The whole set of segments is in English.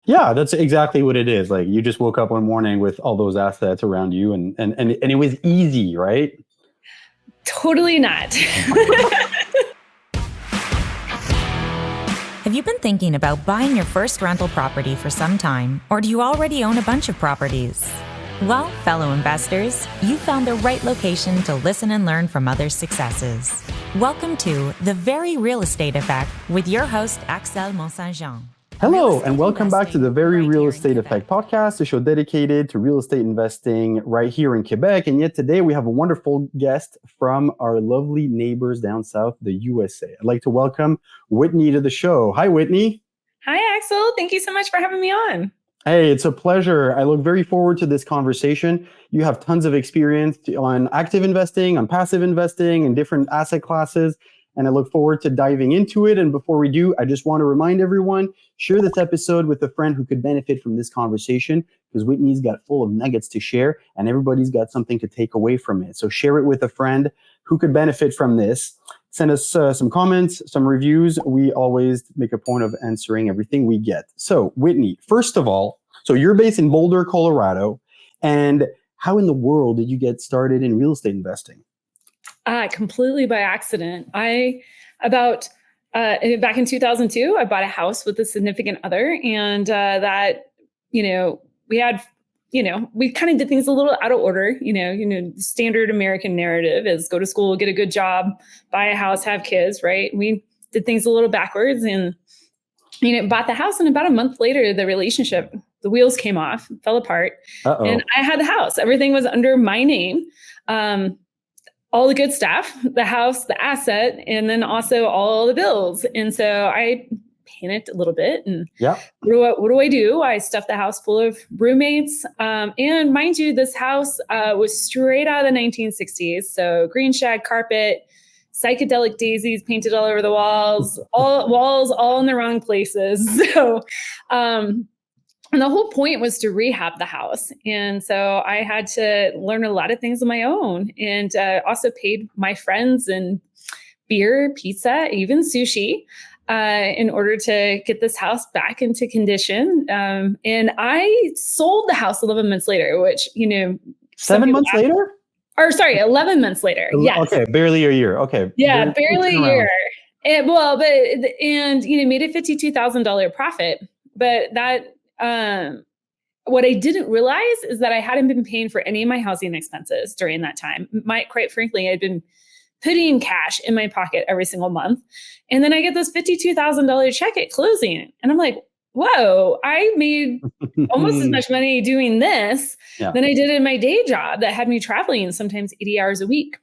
Yeah, that's exactly what it is. Like you just woke up one morning with all those assets around you and it was easy, right? Totally not. Have you been thinking about buying your first rental property for some time, or do you already own a bunch of properties? Well, fellow investors, you found the right location to listen and learn from others' successes. Welcome to The Very Real Estate Effect with your host, Axel Mont-Saint-Jean. Hello, and welcome back to the Very Real Estate Effect podcast, a show dedicated to real estate investing right here in Quebec. And yet today we have a wonderful guest from our lovely neighbors down south, the USA. I'd like to welcome Whitney to the show. Hi, Whitney. Hi, Axel. Thank you so much for having me on. Hey, it's a pleasure. I look very forward to this conversation. You have tons of experience on active investing, on passive investing, and different asset classes. And I look forward to diving into it. And before we do, I just want to remind everyone, share this episode with a friend who could benefit from this conversation, because Whitney's got full of nuggets to share and everybody's got something to take away from it. So share it with a friend who could benefit from this. Send us some comments, some reviews. We always make a point of answering everything we get. So Whitney, first of all, so you're based in Boulder, Colorado. And how in the world did you get started in real estate investing? Completely by accident. Back in 2002, I bought a house with a significant other, and we kind of did things a little out of order. The standard American narrative is go to school, get a good job, buy a house, have kids, right? We did things a little backwards, and bought the house, and about a month later, the wheels came off, fell apart, and I had the house. Everything was under my name. All the good stuff, the house, the asset, and then also all the bills. And so I panicked a little bit and what do I do? I stuffed the house full of roommates. And mind you, this house was straight out of the 1960s. So green shag carpet, psychedelic daisies painted all over the walls, all in the wrong places. So, and the whole point was to rehab the house. And so I had to learn a lot of things on my own, and also paid my friends in beer, pizza, even sushi, in order to get this house back into condition. And I sold the house 11 months later, which, 7 months later? Or sorry, 11 months later. Yes. Okay, barely a year. Okay. Yeah, barely a year. And made a $52,000 profit, but that, what I didn't realize is that I hadn't been paying for any of my housing expenses during that time. Quite frankly, I'd been putting cash in my pocket every single month. And then I get this $52,000 check at closing. And I'm like, whoa, I made almost as much money doing this than I did in my day job that had me traveling sometimes 80 hours a week.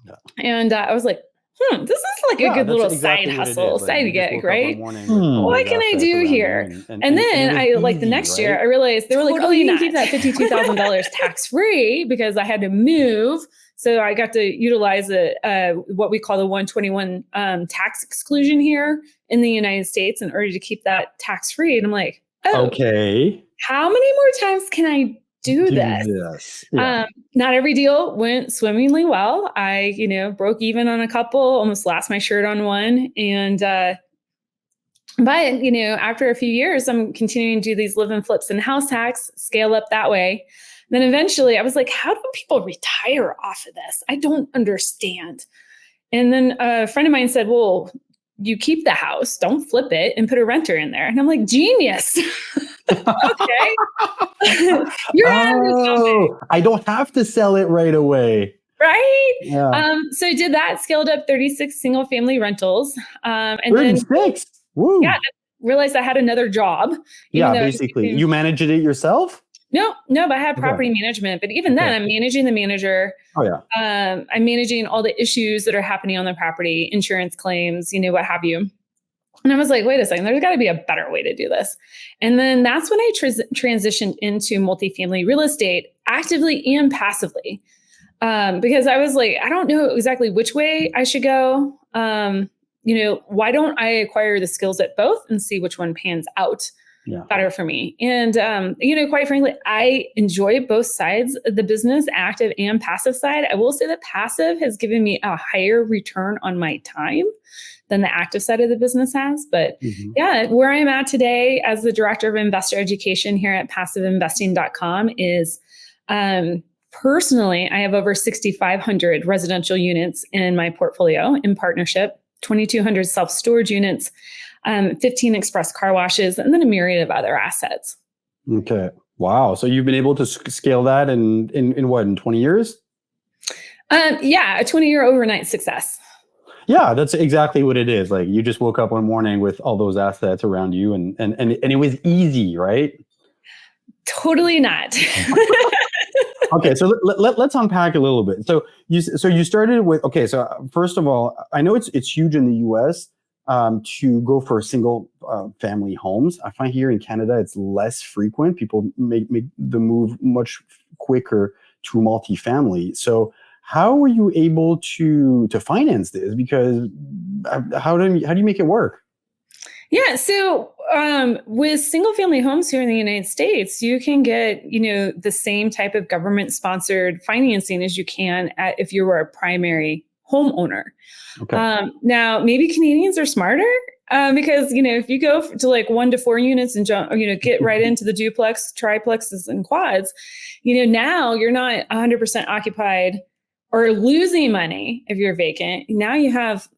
Yeah. And I was like, this is like a good little side hustle, side gig, right? What can I do here? And then the next year, I realized they were like, you can keep that $52,000 tax free, because I had to move. So I got to utilize what we call the 121 tax exclusion here in the United States in order to keep that tax free. And I'm like, okay, how many more times can I do this? Yeah. Not every deal went swimmingly well. I, broke even on a couple, almost lost my shirt on one. And, but after a few years, I'm continuing to do these live and flips and house hacks, scale up that way. And then eventually I was like, how do people retire off of this? I don't understand. And then a friend of mine said, well, you keep the house, don't flip it, and put a renter in there. And I'm like, genius. Okay. I don't have to sell it right away. Right. Yeah. So I did that, scaled up 36 single family rentals. And 36. Then, woo. Yeah, realized I had another job. Yeah, basically. You managed it yourself? No, but I had property management. But even then, I'm managing the manager. Oh, yeah. I'm managing all the issues that are happening on the property, insurance claims, what have you. And I was like, wait a second, there's got to be a better way to do this. And then that's when I transitioned into multifamily real estate, actively and passively. Because I was like, I don't know exactly which way I should go. Why don't I acquire the skills at both and see which one pans out better for me. And, quite frankly, I enjoy both sides of the business, active and passive side. I will say that passive has given me a higher return on my time than the active side of the business has. But where I'm at today as the director of investor education here at passiveinvesting.com is, personally, I have over 6,500 residential units in my portfolio in partnership, 2,200 self-storage units, 15 express car washes, and then a myriad of other assets. Okay. Wow. So you've been able to scale that in 20 years? A 20-year overnight success. Yeah, that's exactly what it is. Like you just woke up one morning with all those assets around you and it was easy, right? Totally not. Okay, so let's unpack a little bit. So you started with, okay, so first of all, I know it's huge in the US to go for single family homes. I find here in Canada it's less frequent. People make the move much quicker to multifamily. So how were you able to finance this? Because how do you make it work? Yeah. So with single family homes here in the United States, you can get, the same type of government sponsored financing as you can if you were a primary homeowner. Okay. Now, maybe Canadians are smarter because, if you go to like 1 to 4 units and get right into the duplex, triplexes and quads, now you're not 100% occupied or losing money if you're vacant. Now you have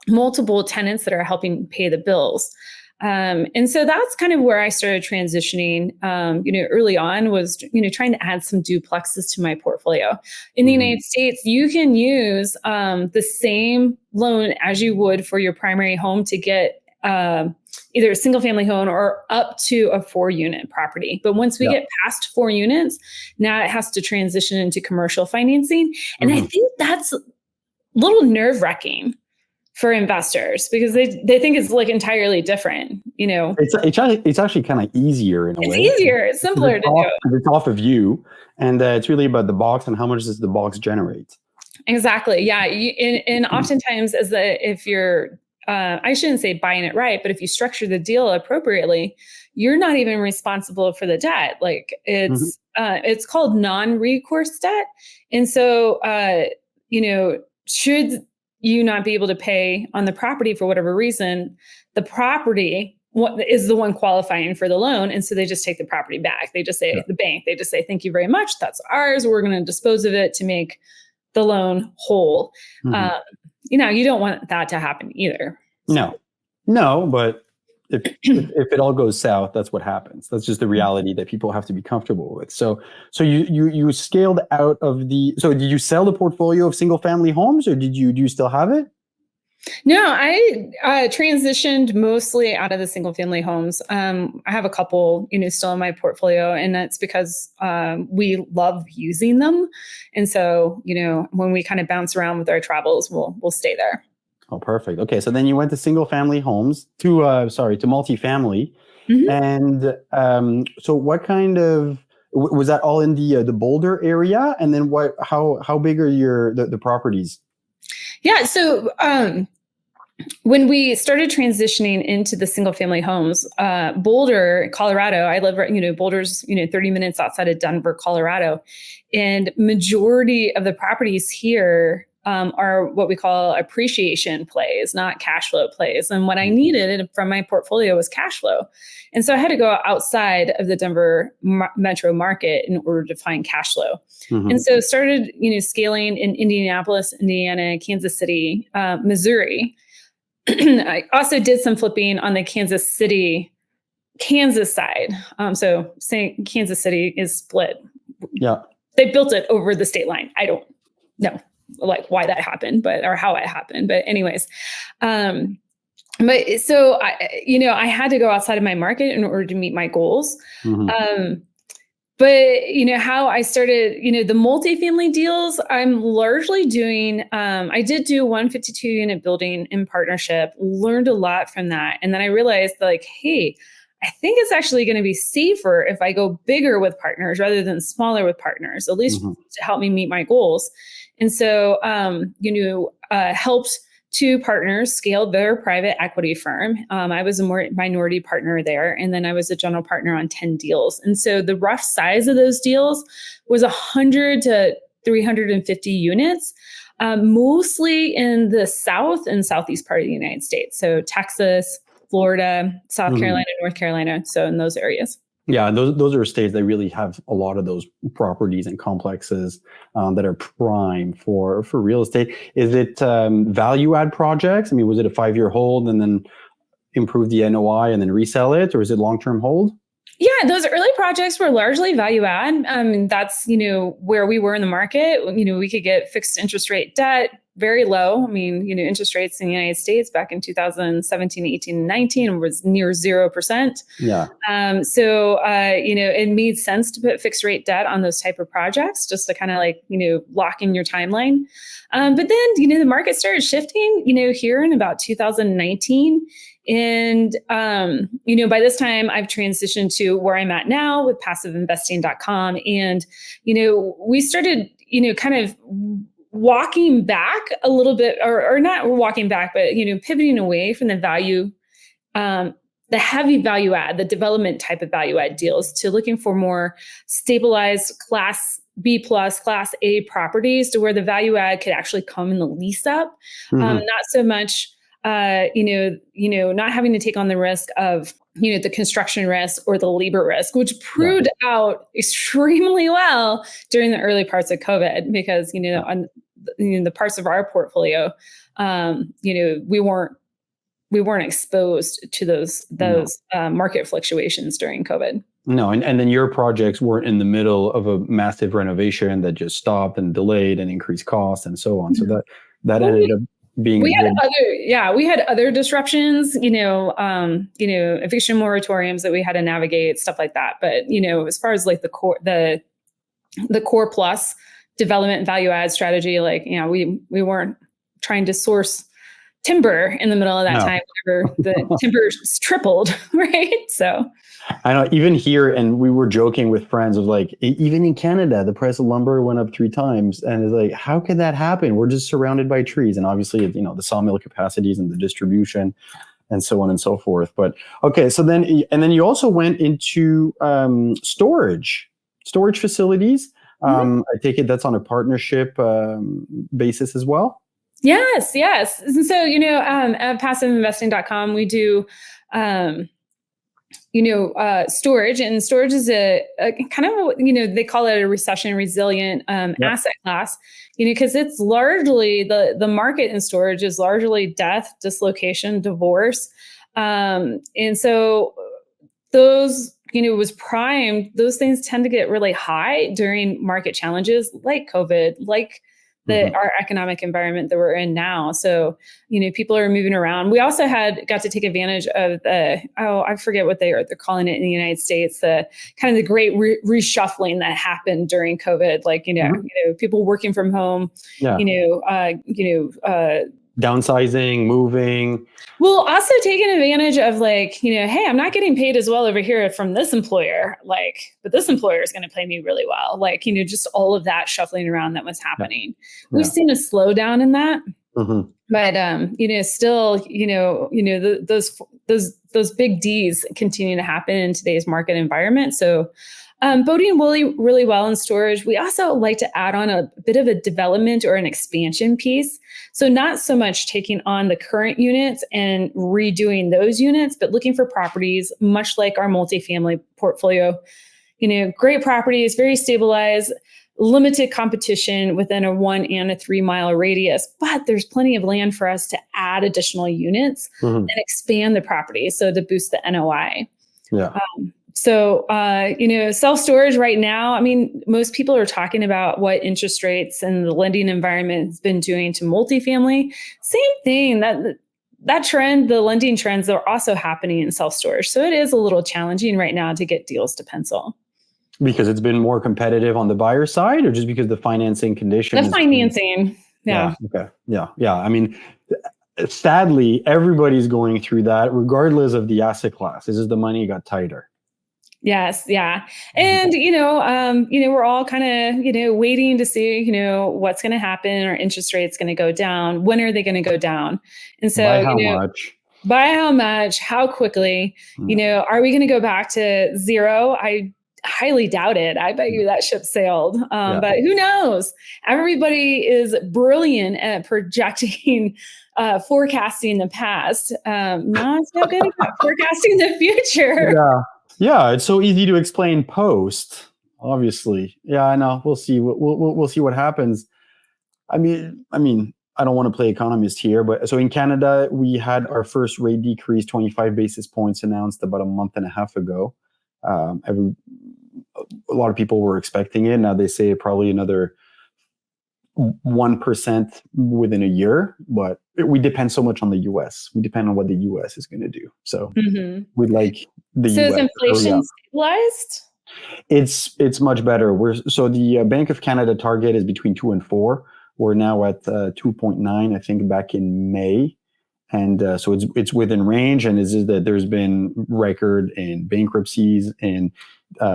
multiple tenants that are helping pay the bills. And so that's kind of where I started transitioning, early on was, trying to add some duplexes to my portfolio. In the United States, you can use the same loan as you would for your primary home to get either a single family home or up to a 4-unit property. But once we get past 4 units, now it has to transition into commercial financing. And I think that's a little nerve-wracking for investors because they think it's like entirely different, It's actually kind of easier in a way. It's easier, it's simpler to do. It's off of you, and it's really about the box and how much does the box generate. Exactly. Yeah. And oftentimes if you're, I shouldn't say buying it right, but if you structure the deal appropriately, you're not even responsible for the debt. Like it's called non-recourse debt. And so, should you not be able to pay on the property for whatever reason, the property is the one qualifying for the loan. And so they just take the property back. They just say, the bank, they just say, thank you very much. That's ours. We're going to dispose of it to make the loan whole. You don't want that to happen either. So. No, but if it all goes south, that's what happens. That's just the reality that people have to be comfortable with. So you scaled out of so did you sell the portfolio of single family homes or do you still have it? No, I transitioned mostly out of the single family homes. I have a couple, still in my portfolio, and that's because we love using them. And so, when we kind of bounce around with our travels, we'll stay there. Oh, perfect. Okay, so then you went to single family homes to multifamily, and so what kind of was that all in the Boulder area? And then how big are the properties? Yeah, so when we started transitioning into the single family homes, Boulder, Colorado, I live right, Boulder's 30 minutes outside of Denver, Colorado, and majority of the properties here are what we call appreciation plays, not cash flow plays. And what I needed from my portfolio was cash flow. And so I had to go outside of the Denver metro market in order to find cash flow. And so started, scaling in Indianapolis, Indiana, Kansas City, Missouri. I also did some flipping on the Kansas side. So saying Kansas City is split. Yeah. They built it over the state line. I don't know like why that happened, or how it happened. But anyways, but so I had to go outside of my market in order to meet my goals. But how I started, the multifamily deals, I'm largely doing, I did do 152 unit building in partnership, learned a lot from that. And then I realized hey, I think it's actually going to be safer if I go bigger with partners rather than smaller with partners, at least to help me meet my goals. And so, helped two partners scaled their private equity firm. I was a minority partner there, and then I was a general partner on 10 deals. And so the rough size of those deals was 100 to 350 units, mostly in the south and southeast part of the United States. So Texas, Florida, South Carolina, North Carolina. So in those areas. Yeah, those are states that really have a lot of those properties and complexes that are prime for real estate. Is it value add projects? I mean, was it a 5-year hold and then improve the NOI and then resell it, or is it long-term hold? Yeah, those early projects were largely value add. That's, where we were in the market. We could get fixed interest rate debt, very low. I mean, interest rates in the United States back in 2017, 18, and 19 was near 0%. Yeah. It made sense to put fixed rate debt on those type of projects just to kind of lock in your timeline. But then, the market started shifting, here in about 2019. And, by this time I've transitioned to where I'm at now with passiveinvesting.com. And, we started, kind of walking back a little bit or not walking back, but, pivoting away from the value, the heavy value add, the development type of value add deals to looking for more stabilized class B plus, class A properties to where the value add could actually come in the lease up. Not so much, not having to take on the risk of, the construction risk or the labor risk, which proved out extremely well during the early parts of COVID, because, on the parts of our portfolio, we weren't exposed to those market fluctuations during COVID. No, and then your projects weren't in the middle of a massive renovation that just stopped and delayed and increased costs and so on. So that ended up being. We had other disruptions, eviction moratoriums that we had to navigate, stuff like that. But as far as the core plus development value add strategy, we weren't trying to source timber in the middle of that time whenever the timber tripled, right? So I know, even here, and we were joking with friends of even in Canada, the price of lumber went up 3 times, and it's how could that happen? We're just surrounded by trees, and obviously, the sawmill capacities and the distribution, and so on and so forth. But okay, so then you also went into storage facilities. I take it that's on a partnership basis as well. Yes. And so, at passiveinvesting.com, we do, storage, and storage is a kind of, they call it a recession resilient asset class, because it's largely the market in storage is largely death, dislocation, divorce. And so those, was primed, those things tend to get really high during market challenges like COVID, like our economic environment that we're in now. So, people are moving around. We also got to take advantage of I forget what they're calling it in the United States, the kind of the great reshuffling that happened during COVID, people working from home, downsizing, moving. Well, also taking advantage of hey, I'm not getting paid as well over here from this employer, but this employer is going to pay me really well. Just all of that shuffling around that was happening. Yeah. We've seen a slowdown in that, but still, those big D's continue to happen in today's market environment. So, boding really well in storage. We also like to add on a bit of a development or an expansion piece. So not so much taking on the current units and redoing those units, but looking for properties, much like our multifamily portfolio, great properties, very stabilized, limited competition within a 1 and a 3 mile radius, but there's plenty of land for us to add additional units and expand the property. So to boost the NOI. Yeah. So, self-storage right now, most people are talking about what interest rates and the lending environment has been doing to multifamily. Same thing, that trend, the lending trends are also happening in self-storage. So it is a little challenging right now to get deals to pencil. Because it's been more competitive on the buyer side, or just because the financing conditions? The financing, yeah. Okay. Yeah. Sadly, everybody's going through that regardless of the asset class. It's just the money got tighter. Yes. Yeah. And, we're all kind of, waiting to see, what's going to happen. Are interest rates going to go down? When are they going to go down? And so, By how much? By how much, how quickly, are we going to go back to zero? I highly doubt it. I bet you that ship sailed. But who knows? Everybody is brilliant at projecting, forecasting the past. Not so good at forecasting the future. Yeah, it's so easy to explain post, obviously. Yeah, I know. We'll see. We'll see what happens. I mean, I don't want to play economist here, but so in Canada, we had our first rate decrease, 25 basis points, announced about a month and a half ago. A lot of people were expecting it. Now they say probably another 1% within a year, but we depend so much on the U.S. We depend on what the U.S. is going to do. So we'd like the U.S. So is inflation stabilized? It's much better. The Bank of Canada target is between 2 and 4. We're now at 2.9, I think, back in May. And so it's within range. And is that there's been record in bankruptcies and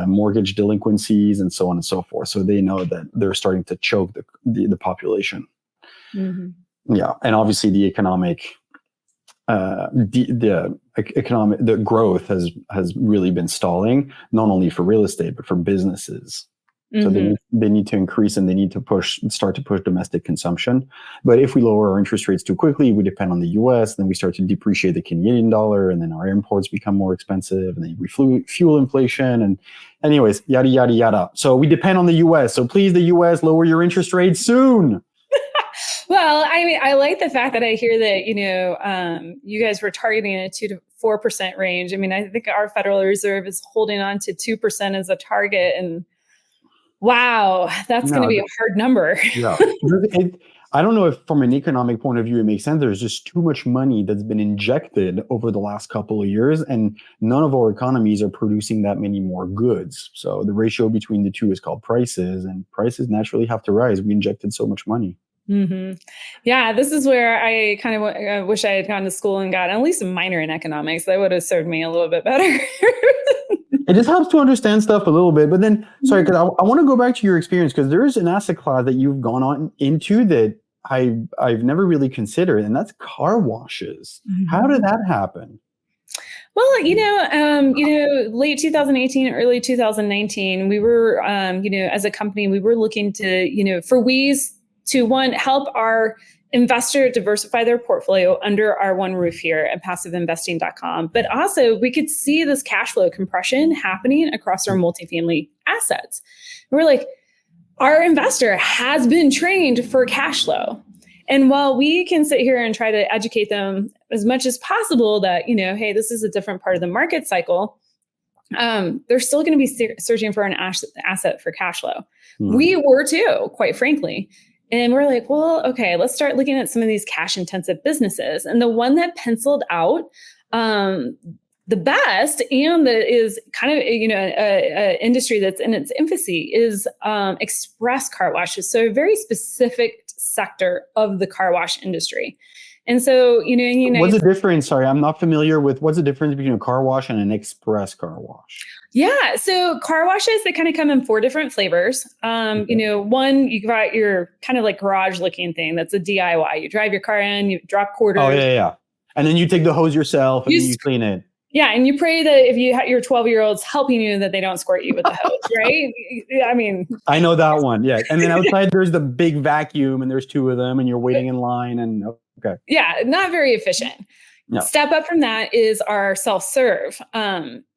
mortgage delinquencies and so on and so forth. So they know that they're starting to choke the population. Yeah. And obviously the economic the growth has really been stalling, not only for real estate, but for businesses. So they need to increase and they need to start to push domestic consumption. But if we lower our interest rates too quickly, we depend on the US, then we start to depreciate the Canadian dollar, and then our imports become more expensive, and then we fuel inflation, and anyways, yada, yada, yada. So we depend on the US. So please, the US, lower your interest rates soon. Well, I mean, I like the fact that I hear that, you guys were targeting a 2 to 4% range. I mean, I think our Federal Reserve is holding on to 2% as a target, and wow, that's going to be a hard number. Yeah. I don't know if from an economic point of view, it makes sense. There's just too much money that's been injected over the last couple of years, and none of our economies are producing that many more goods. So the ratio between the two is called prices, and prices naturally have to rise. We injected so much money. Yeah, this is where I kind of wish I had gone to school and got at least a minor in economics. That would have served me a little bit better. It just helps to understand stuff a little bit. But then, sorry, because I want to go back to your experience, because there is an asset class that you've gone on into that I've never really considered, and that's car washes. How did that happen? Well, late 2018, early 2019, we were, as a company, we were looking to, for ways to, one, help our investor diversify their portfolio under our one roof here at passiveinvesting.com. But also we could see this cash flow compression happening across our multifamily assets. We're like, our investor has been trained for cash flow. And while we can sit here and try to educate them as much as possible that, hey, this is a different part of the market cycle, they're still going to be searching for an asset for cash flow. We were too, quite frankly. And we're like, well, okay, let's start looking at some of these cash intensive businesses. And the one that penciled out the best, and that is kind of, an industry that's in its infancy, is express car washes. So a very specific sector of the car wash industry. And so, what's the difference? Sorry, I'm not familiar with what's the difference between a car wash and an express car wash. Yeah. So car washes, they kind of come in 4 different flavors. One, you got your kind of like garage looking thing. That's a DIY. You drive your car in, you drop quarters. Oh, yeah. And then you take the hose yourself and then you clean it. Yeah. And you pray that if you have your 12-year-olds helping you, that they don't squirt you with the hose, right? I mean, I know that one. Yeah. And then outside there's the big vacuum and there's 2 of them and you're waiting in line and okay. Yeah. Not very efficient. No. Step up from that is our self-serve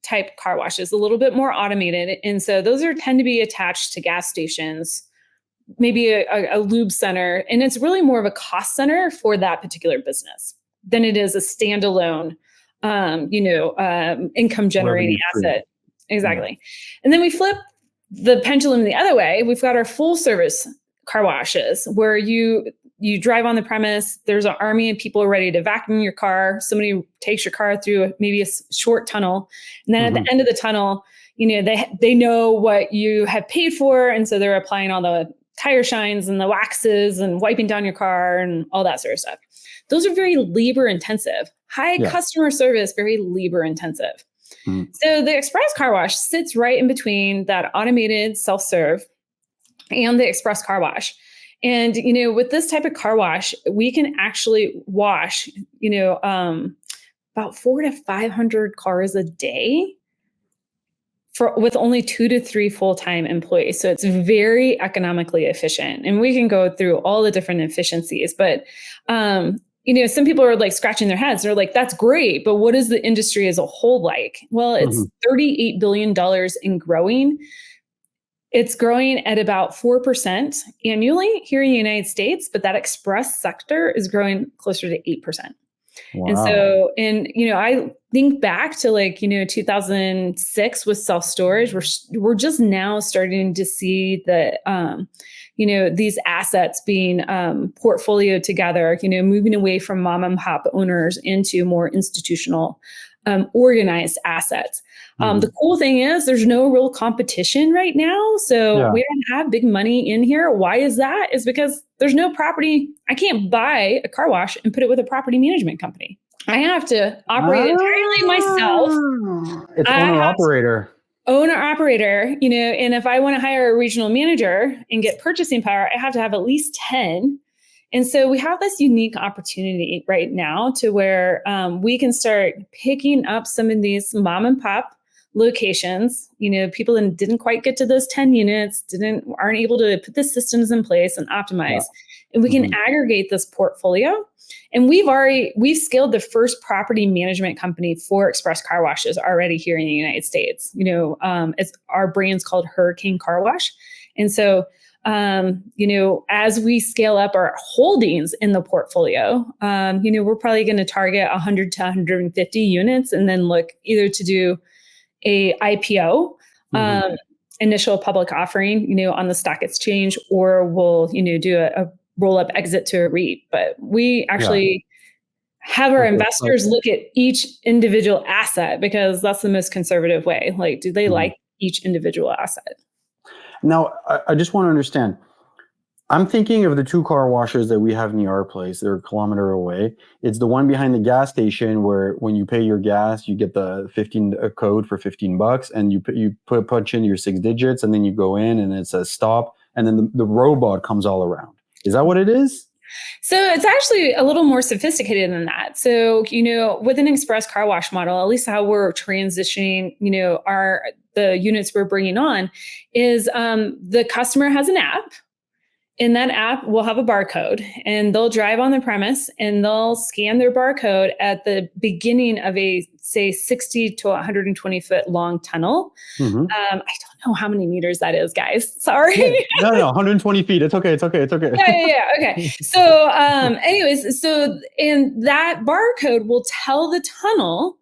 type car washes, a little bit more automated. And so those tend to be attached to gas stations, maybe a lube center. And it's really more of a cost center for that particular business than it is a standalone, income generating asset. Exactly. Yeah. And then we flip the pendulum the other way. We've got our full service car washes where you drive on the premise, there's an army of people ready to vacuum your car. Somebody takes your car through maybe a short tunnel. And then at the end of the tunnel, they know what you have paid for. And so they're applying all the tire shines and the waxes and wiping down your car and all that sort of stuff. Those are very labor intensive, high customer service, very labor intensive. So the express car wash sits right in between that automated self-serve and the express car wash. And, with this type of car wash, we can actually wash, about 400 to 500 cars a day with only 2 to 3 full-time employees. So it's very economically efficient. And we can go through all the different efficiencies, but, some people are like scratching their heads. They're like, that's great, but what is the industry as a whole like? Well, it's $38 billion and growing. It's growing at about 4% annually here in the United States, but that express sector is growing closer to 8%. Wow. And so, I think back to 2006 with self-storage, we're just now starting to see that, these assets being portfolioed together, moving away from mom and pop owners into more institutional organized assets. The cool thing is there's no real competition right now. So we don't have big money in here. Why is that? Is because there's no property. I can't buy a car wash and put it with a property management company. I have to operate entirely myself. It's owner-operator. Owner-operator, and if I want to hire a regional manager and get purchasing power, I have to have at least 10. And so we have this unique opportunity right now to where we can start picking up some of these mom and pop locations, people that didn't quite get to those 10 units, aren't able to put the systems in place and optimize. And we can aggregate this portfolio. And we've scaled the first property management company for express car washes already here in the United States. Our brand's called Hurricane Car Wash. And so, as we scale up our holdings in the portfolio, we're probably going to target 100 to 150 units and then look either to do a IPO, initial public offering, on the stock exchange, or we'll, do a roll-up exit to a REIT. But we actually have our investors look at each individual asset because that's the most conservative way. Like, do they like each individual asset? Now, I just want to understand. I'm thinking of the 2 car washes that we have near our place. They're a kilometer away. It's the one behind the gas station where when you pay your gas, you get the code for $15, and you punch in your 6 digits, and then you go in, and it says stop, and then the robot comes all around. Is that what it is? So it's actually a little more sophisticated than that. So, with an express car wash model, at least how we're transitioning, the units we're bringing on is the customer has an app. In that app, we'll have a barcode, and they'll drive on the premise and they'll scan their barcode at the beginning of a, say, 60 to 120 foot long tunnel. I don't know how many meters that is, guys. Sorry. No, 120 feet. It's okay. Yeah. Okay. So, and that barcode will tell the tunnel,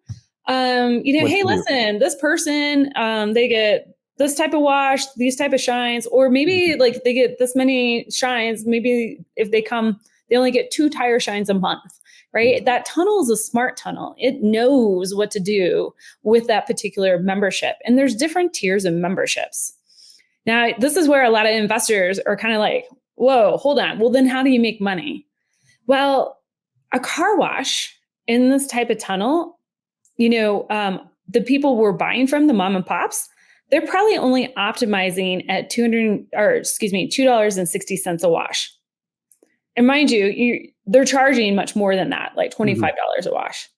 hey, listen, this person, they get this type of wash, these type of shines, or maybe like they get this many shines. Maybe if they come, they only get 2 tire shines a month, right? That tunnel is a smart tunnel. It knows what to do with that particular membership. And there's different tiers of memberships. Now, this is where a lot of investors are kind of like, whoa, hold on. Well, then how do you make money? Well, a car wash in this type of tunnel, the people we're buying from, the mom and pops, they're probably only optimizing at $2.60 a wash. And mind you, they're charging much more than that, like $25 a wash,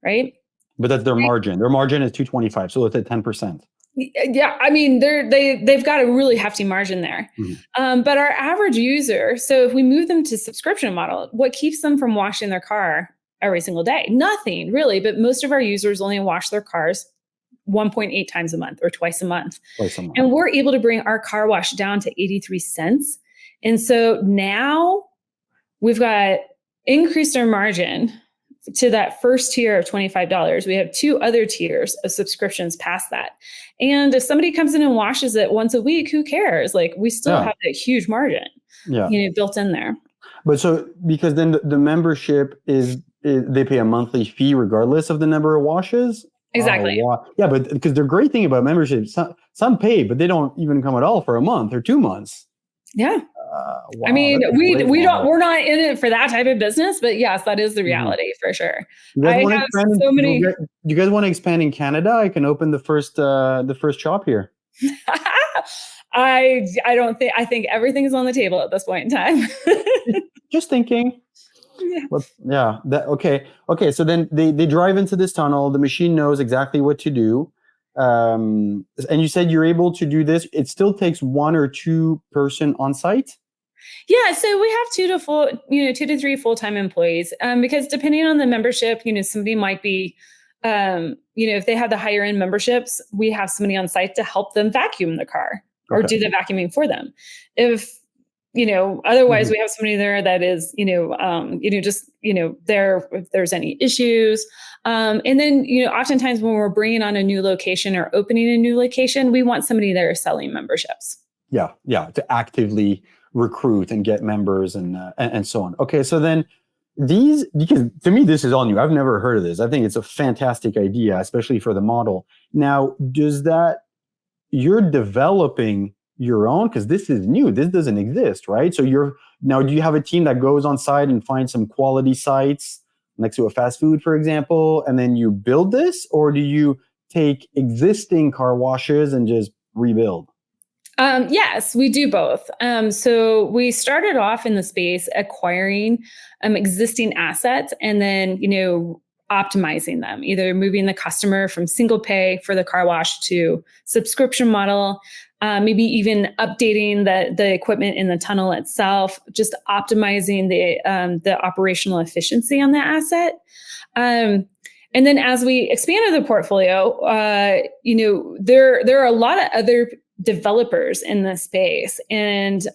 right? But that's their margin. Their margin is $2.25, so let's say 10%. Yeah, I mean, they've got a really hefty margin there. But our average user, so if we move them to subscription model, what keeps them from washing their car every single day? Nothing really, but most of our users only wash their cars 1.8 times a month or twice a month. And we're able to bring our car wash down to 83 cents. And so now we've got increased our margin to that first tier of $25. We have 2 other tiers of subscriptions past that. And if somebody comes in and washes it once a week, who cares? Like, we still have that huge margin, built in there. But so, because then the membership is they pay a monthly fee regardless of the number of washes? Exactly. Oh, wow. Yeah, but because the great thing about membership, some pay, but they don't even come at all for a month or 2 months. Yeah. Wow, I mean, that's a great model. we're not in it for that type of business, but yes, that is the Mhm. reality for sure. You guys I want to have expand? so many. You guys want to expand in Canada? I can open the first shop here. I don't think, I think everything's on the table at this point in time. Just thinking. Yeah. Yeah. Okay. So then they drive into this tunnel. The machine knows exactly what to do. And you said you're able to do this. It still takes 1 or 2 person on site. Yeah, so we have 2 to 3 full-time employees, because depending on the membership, somebody might be, if they have the higher end memberships, we have somebody on site to help them vacuum the car or Okay. do the vacuuming for them. If otherwise Mhm. we have somebody there that is, there if there's any issues. And then, oftentimes when we're bringing on a new location or opening a new location, we want somebody there selling memberships. Yeah, to actively recruit and get members and so on. Okay, so then because to me this is all new. I've never heard of this. I think it's a fantastic idea, especially for the model. Now, you're developing your own, because this is new. This doesn't exist, right? So do you have a team that goes on site and finds some quality sites next to a fast food, for example, and then you build this, or do you take existing car washes and just rebuild? Yes, we do both. So we started off in the space acquiring existing assets and then, optimizing them, either moving the customer from single pay for the car wash to subscription model, maybe even updating the equipment in the tunnel itself, just optimizing the operational efficiency on the asset. And then as we expanded the portfolio, there are a lot of other developers in this space. And,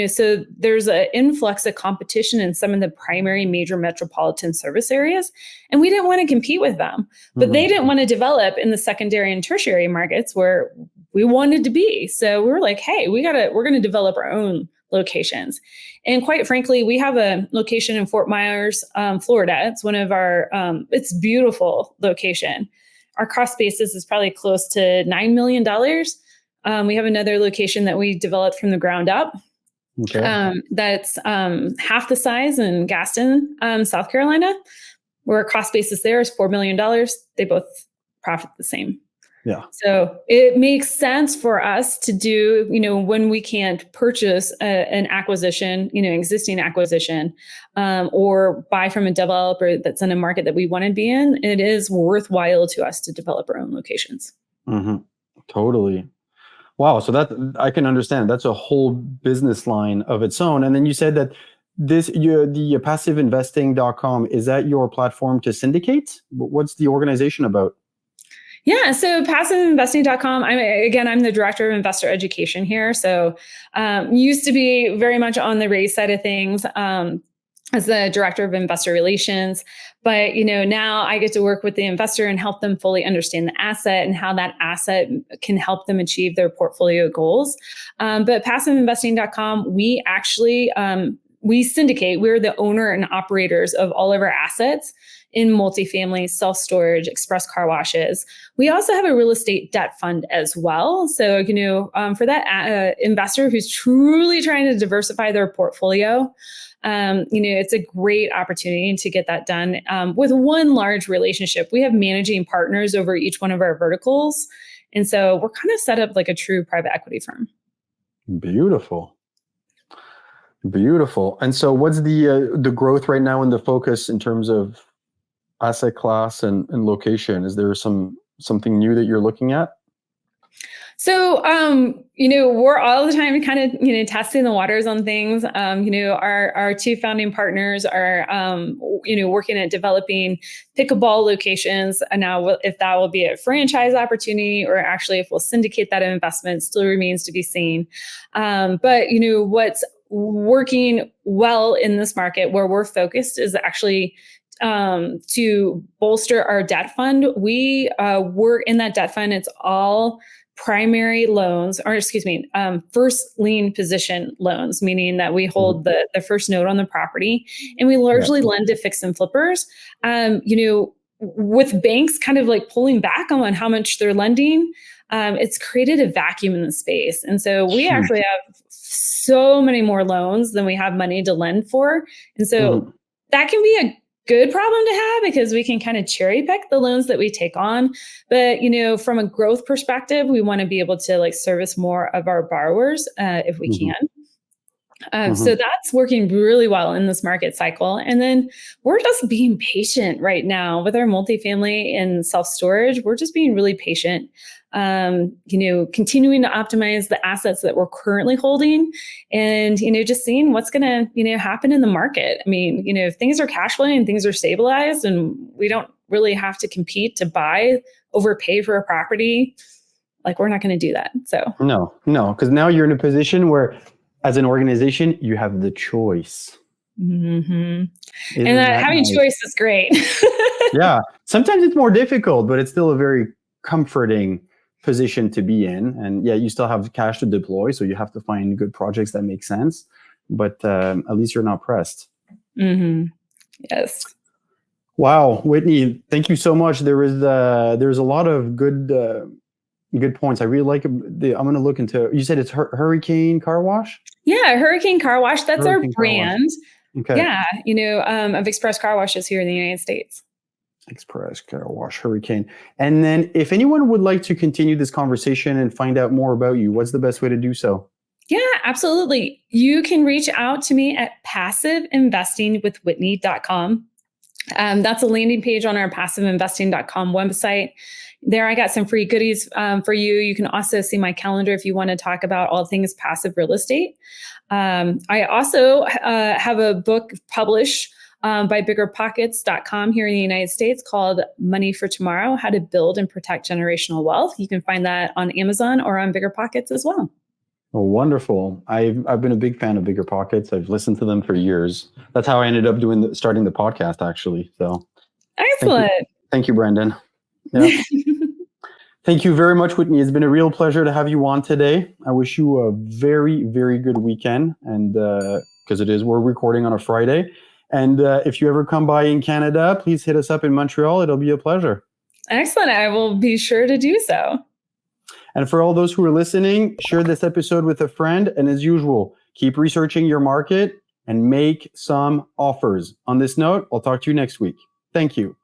so there's an influx of competition in some of the primary major metropolitan service areas. And we didn't want to compete with them, but they didn't want to develop in the secondary and tertiary markets where we wanted to be. So we were like, hey, we're going to develop our own locations. And quite frankly, we have a location in Fort Myers, Florida. It's one of our, it's beautiful location. Our cost basis is probably close to $9 million. We have another location that we developed from the ground up. Okay. That's half the size in Gaston, South Carolina, where our cost basis there is $4 million. They both profit the same. Yeah. So it makes sense for us to do, when we can't purchase an acquisition, existing acquisition, or buy from a developer that's in a market that we want to be in. It is worthwhile to us to develop our own locations. Mm-hmm. Totally. Wow. So that I can understand. That's a whole business line of its own. And then you said that the passiveinvesting.com, is that your platform to syndicate? What's the organization about? Yeah, so passiveinvesting.com, I'm the director of investor education here. So used to be very much on the raise side of things as the director of investor relations. But, now I get to work with the investor and help them fully understand the asset and how that asset can help them achieve their portfolio goals. But passiveinvesting.com, we actually, we syndicate. We're the owner and operators of all of our assets in multifamily, self-storage, express car washes. We also have a real estate debt fund as well. So, for that investor who's truly trying to diversify their portfolio, it's a great opportunity to get that done with one large relationship. We have managing partners over each one of our verticals. And so we're kind of set up like a true private equity firm. Beautiful. And so what's the growth right now and the focus in terms of asset class and location? Is there something new that you're looking at? So, we're all the time kind of, testing the waters on things. Our 2 founding partners are, working at developing pickleball locations. And now if that will be a franchise opportunity or actually if we'll syndicate that investment still remains to be seen. But, what's working well in this market where we're focused is actually to bolster our debt fund. We work in that debt fund. It's all primary loans, first lien position loans, meaning that we hold the first note on the property, and we largely lend to fix and flippers. With banks kind of like pulling back on how much they're lending, it's created a vacuum in the space. And so we actually have so many more loans than we have money to lend for. And so that can be a good problem to have because we can kind of cherry pick the loans that we take on. But, from a growth perspective, we want to be able to like service more of our borrowers if we can. So that's working really well in this market cycle. And then we're just being patient right now with our multifamily and self-storage. We're just being really patient, continuing to optimize the assets that we're currently holding and, just seeing what's going to, happen in the market. I mean, if things are cash flowing and things are stabilized and we don't really have to compete to overpay for a property, like we're not going to do that. So no, because now you're in a position where as an organization, you have the choice. And having choice is great. Yeah. Sometimes it's more difficult, but it's still a very comforting position to be in. And yeah, you still have cash to deploy. So you have to find good projects that make sense. But at least you're not pressed. Yes. Wow. Whitney, thank you so much. There's a lot of good points. I really like I'm going to look into, you said it's Hurricane Car Wash? Yeah, Hurricane Car Wash. That's our brand. Okay. Yeah, of Express Car Washes here in the United States. Express Car Wash, Hurricane. And then if anyone would like to continue this conversation and find out more about you, what's the best way to do so? Yeah, absolutely. You can reach out to me at passiveinvestingwithwhitney.com. That's a landing page on our passiveinvesting.com website. There, I got some free goodies for you. You can also see my calendar if you want to talk about all things passive real estate. I also have a book published by biggerpockets.com here in the United States called Money for Tomorrow, How to Build and Protect Generational Wealth. You can find that on Amazon or on BiggerPockets as well. Oh, wonderful. I've been a big fan of BiggerPockets. I've listened to them for years. That's how I ended up starting the podcast, actually. So excellent. Thank you, Brandon. Yeah. Thank you very much, Whitney. It's been a real pleasure to have you on today. I wish you a very, very good weekend. And because we're recording on a Friday. And if you ever come by in Canada, please hit us up in Montreal. It'll be a pleasure. Excellent. I will be sure to do so. And for all those who are listening, share this episode with a friend. And as usual, keep researching your market and make some offers. On this note, I'll talk to you next week. Thank you.